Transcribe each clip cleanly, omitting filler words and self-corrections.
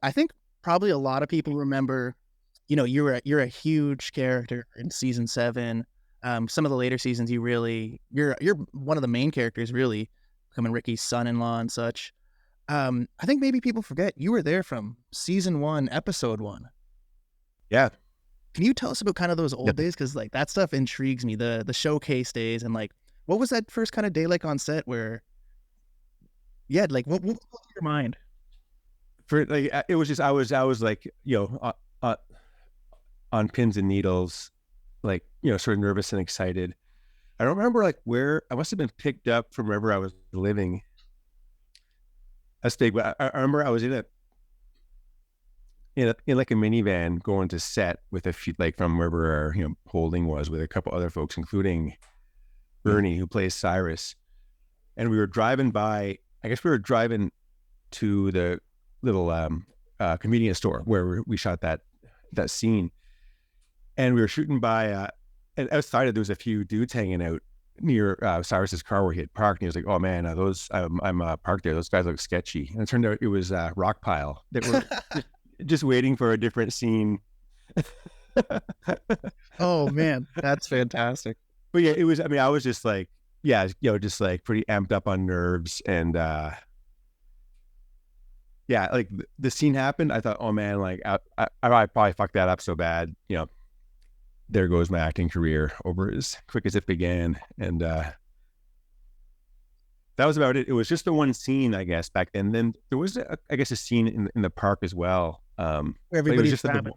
I think probably a lot of people remember, you're a huge character in season 7. Some of the later seasons, you're one of the main characters, really, becoming Ricky's son-in-law and such. I think maybe people forget you were there from season 1, episode 1. Yeah. Can you tell us about kind of those Yeah. old days? Because like that stuff intrigues me, the showcase days, and like what was that first kind of day like on set where, yeah, like what was your mind? For like, it was just I was like, on pins and needles, like, sort of nervous and excited. I don't remember like where I must have been picked up from wherever I was living. That's big, but I remember I was in like a minivan going to set with a few, like from wherever our holding was, with a couple other folks, including Mm. Bernie, who plays Cyrus. And we were driving by. I guess we were driving to the little convenience store where we shot that scene, and we were shooting by. And outside of there was a few dudes hanging out near Cyrus's car where he had parked. And he was like, "Oh man, those I'm parked there. Those guys look sketchy." And it turned out it was rock pile that were just waiting for a different scene. Oh man, that's fantastic. But yeah, it was. I mean, I was just like, yeah, just like pretty amped up on nerves, and yeah, like the scene happened. I thought, oh man, like I probably fucked that up so bad. There goes my acting career over as quick as it began, and that was about it. It was just the one scene, I guess, back then. Then there was, I guess, a scene in the park as well. Where But it was everybody's just that grabbing.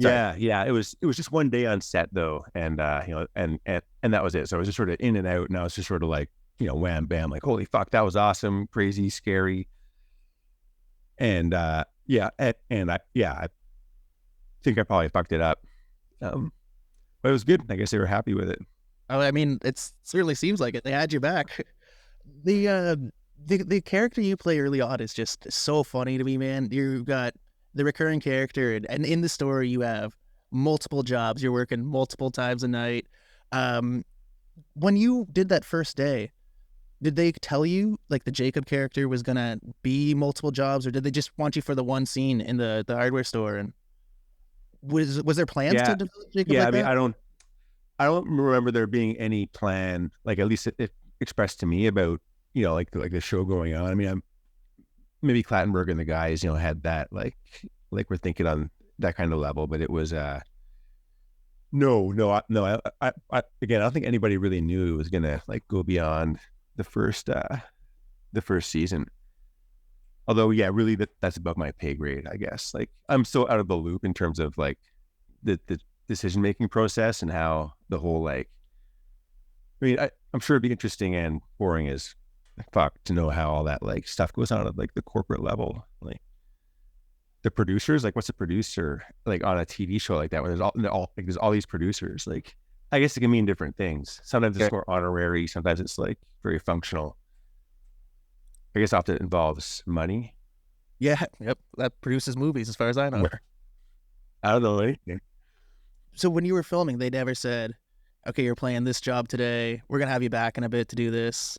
Sorry. yeah. It was just one day on set though, and and that was it. So I was just sort of in and out, and I was just sort of like, wham bam, like holy fuck, that was awesome, crazy, scary, and I think I probably fucked it up, but it was good. I guess they were happy with it. Oh, I mean, it certainly seems like it. They had you back. The uh, the character you play early on is just so funny to me, man. You've got the recurring character, and in the story, you have multiple jobs. You're working multiple times a night. Um, when you did that first day, did they tell you like the Jacob character was gonna be multiple jobs, or did they just want you for the one scene in the hardware store? And was there plans to Yeah, develop Jacob yeah. like I mean, that? I don't remember there being any plan, like at least it expressed to me about like the show going on. I mean, maybe Clattenburg and the guys had that like we're thinking on that kind of level, but it was again, I don't think anybody really knew it was gonna like go beyond the first season. Although, yeah, really that's above my pay grade, I guess. Like I'm so out of the loop in terms of like the decision making process and how the whole like. I mean, I'm sure it'd be interesting and boring as fuck to know how all that like stuff goes on at like the corporate level, like the producers. Like, what's a producer like on a TV show like that? Where there's all these producers. Like, I guess it can mean different things. Sometimes Yeah. it's more honorary. Sometimes it's like very functional. I guess often it involves money. Yeah, yep. That produces movies, as far as I know. I don't know anything. So when you were filming, they never said, "Okay, you're playing this job today. We're gonna have you back in a bit to do this."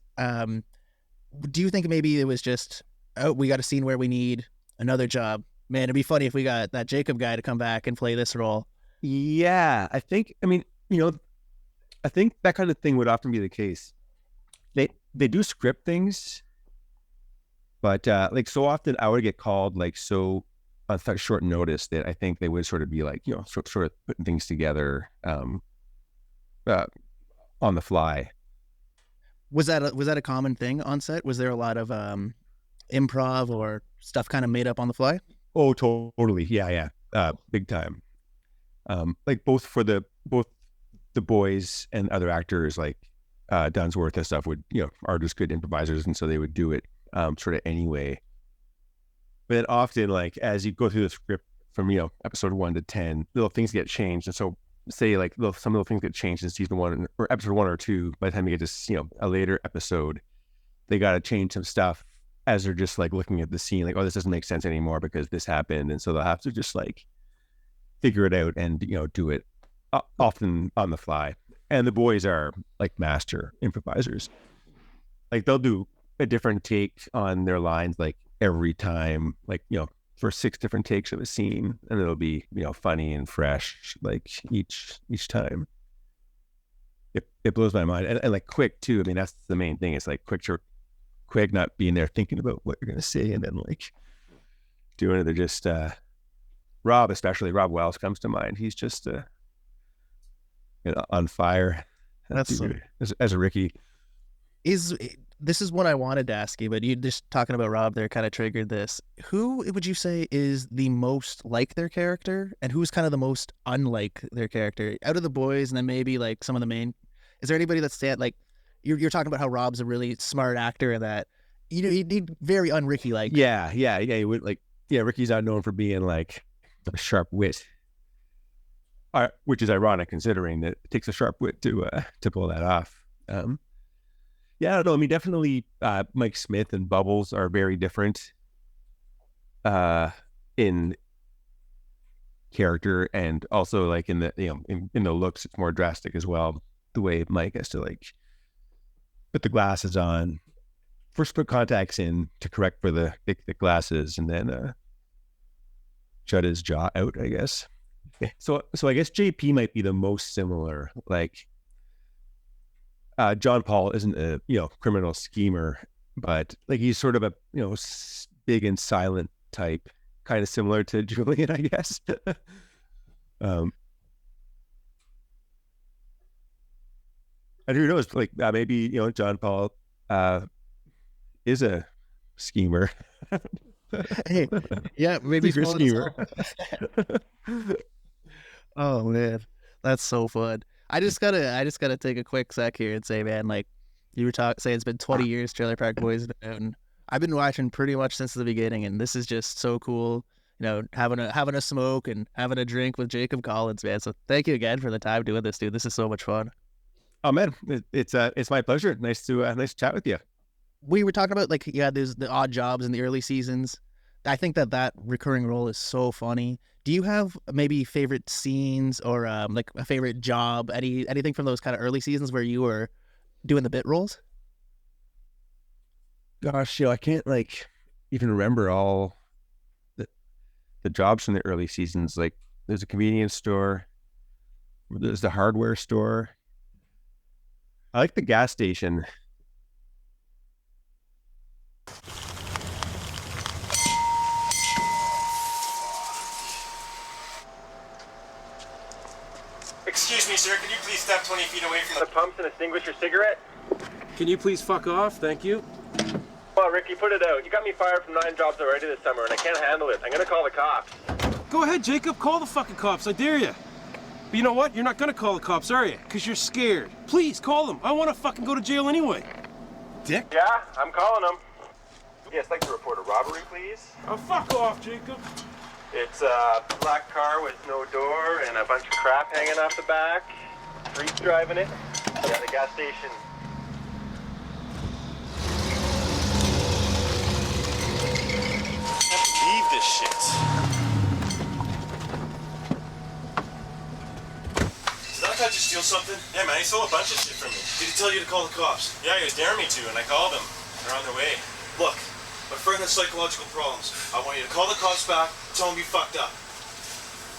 Do you think maybe it was just, "Oh, we got a scene where we need another job. Man, it'd be funny if we got that Jacob guy to come back and play this role." Yeah, I think. I mean, I think that kind of thing would often be the case. They do script things, but like so often I would get called like so on such short notice that I think they would sort of be like sort of putting things together uh, on the fly. Was that a common thing on set? Was there a lot of improv or stuff kind of made up on the fly? Oh, totally. Yeah. Big time. Like both the boys and other actors like Dunsworth and stuff would are just good improvisers, and so they would do it sort of anyway. But then often, like as you go through the script from episode 1 to 10, little things get changed, and so say like some little things get changed in season 1 or episode 1 or 2. By the time you get to a later episode, they got to change some stuff as they're just like looking at the scene, like, oh, this doesn't make sense anymore because this happened, and so they'll have to just like figure it out and do it often on the fly. And the boys are like master improvisers. Like they'll do a different take on their lines like every time, like for 6 different takes of a scene, and it'll be, you know, funny and fresh like each time. It blows my mind, and like quick too. I mean, that's the main thing. It's like quick, not being there thinking about what you're gonna say, and then like doing it. They're just Rob, especially Rob Wells, comes to mind. He's just you know, on fire. That's As a Ricky. This is what I wanted to ask you, but you just talking about Rob there kind of triggered this. Who would you say is the most like their character, and who's kind of the most unlike their character out of the boys, and then maybe like some of the main? Is there anybody that's like you're talking about how Rob's a really smart actor and that he'd very un-Ricky like? Yeah. He would like, yeah. Ricky's not known for being like a sharp wit, which is ironic considering that it takes a sharp wit to pull that off. Yeah, I don't know. I mean, definitely Mike Smith and Bubbles are very different in character, and also like in the, you know, in the looks, it's more drastic as well. The way Mike has to like put the glasses on, first put contacts in to correct for the glasses, and then shut his jaw out, I guess. So I guess JP might be the most similar. Like John Paul isn't a, you know, criminal schemer, but like he's sort of a, you know, big and silent type, kind of similar to Julian, I guess. And who knows, like maybe, you know, John Paul is a schemer. Hey, yeah, maybe Secret schemer. Oh man, that's so fun. I just gotta take a quick sec here and say, man, like you were saying, it's been 20 years Trailer Park Boys, and I've been watching pretty much since the beginning, and this is just so cool. You know, having a smoke and having a drink with Jacob Collins, man. So thank you again for the time doing this, dude. This is so much fun. Oh man, it's my pleasure. Nice to chat with you. We were talking about like, yeah, there's the odd jobs in the early seasons. I think that recurring role is so funny. Do you have maybe favorite scenes or like a favorite job? Anything from those kind of early seasons where you were doing the bit roles? Gosh, you know, I can't like even remember all the jobs from the early seasons. Like there's a convenience store, there's the hardware store. I like the gas station. Excuse me, sir. Can you please step 20 feet away from the pumps and extinguish your cigarette? Can you please fuck off? Thank you. Well, Ricky, put it out. You got me fired from 9 jobs already this summer, and I can't handle it. I'm gonna call the cops. Go ahead, Jacob. Call the fucking cops. I dare you. But you know what? You're not gonna call the cops, are you? Because you're scared. Please, call them. I want to fucking go to jail anyway. Dick? Yeah, I'm calling them. Yes, I'd like to report a robbery, please. Oh, fuck off, Jacob. It's a black car with no door and a bunch of crap hanging off the back. Freaks driving it. Yeah, the gas station. I can't believe this shit. Did that guy just steal something? Yeah, man, he stole a bunch of shit from me. Did he tell you to call the cops? Yeah, he was daring me to, and I called him. They're on their way. Look, my friend has psychological problems. I want you to call the cops back, tell him you fucked up.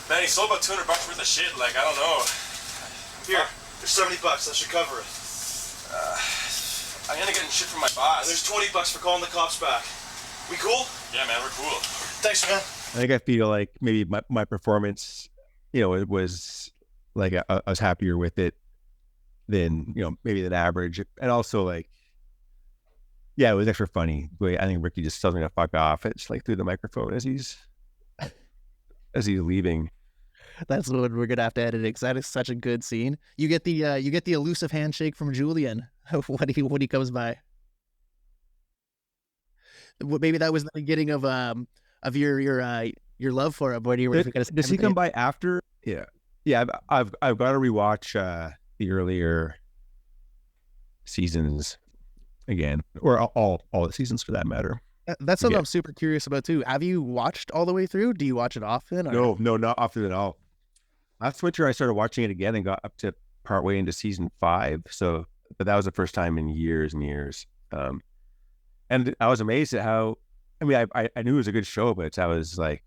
Man, he stole about $200 worth of shit, like, I don't know. Here, there's $70, that should cover it. I'm gonna get shit from my boss. There's $20 for calling the cops back. We cool? Yeah, man, we're cool. Thanks, man. I think I feel like maybe my performance, you know, it was like I was happier with it than, you know, maybe than average. And also like, yeah, it was extra funny. I think Ricky just tells me to fuck off. It's like through the microphone as he's leaving. That's what we're gonna have to edit it, because that is such a good scene. You get the elusive handshake from Julian when he comes by. Maybe that was the beginning of your love for him. When you were does he come by after? Yeah. I've got to rewatch the earlier seasons again, or all the seasons for that matter. That's something I'm super curious about too. Have you watched all the way through? Do you watch it often? Or? No, not often at all. Last winter I started watching it again and got up to partway into season 5. But that was the first time in years and years. And I was amazed at how I mean, I knew it was a good show, but I was like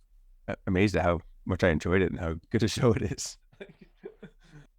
amazed at how much I enjoyed it and how good a show it is.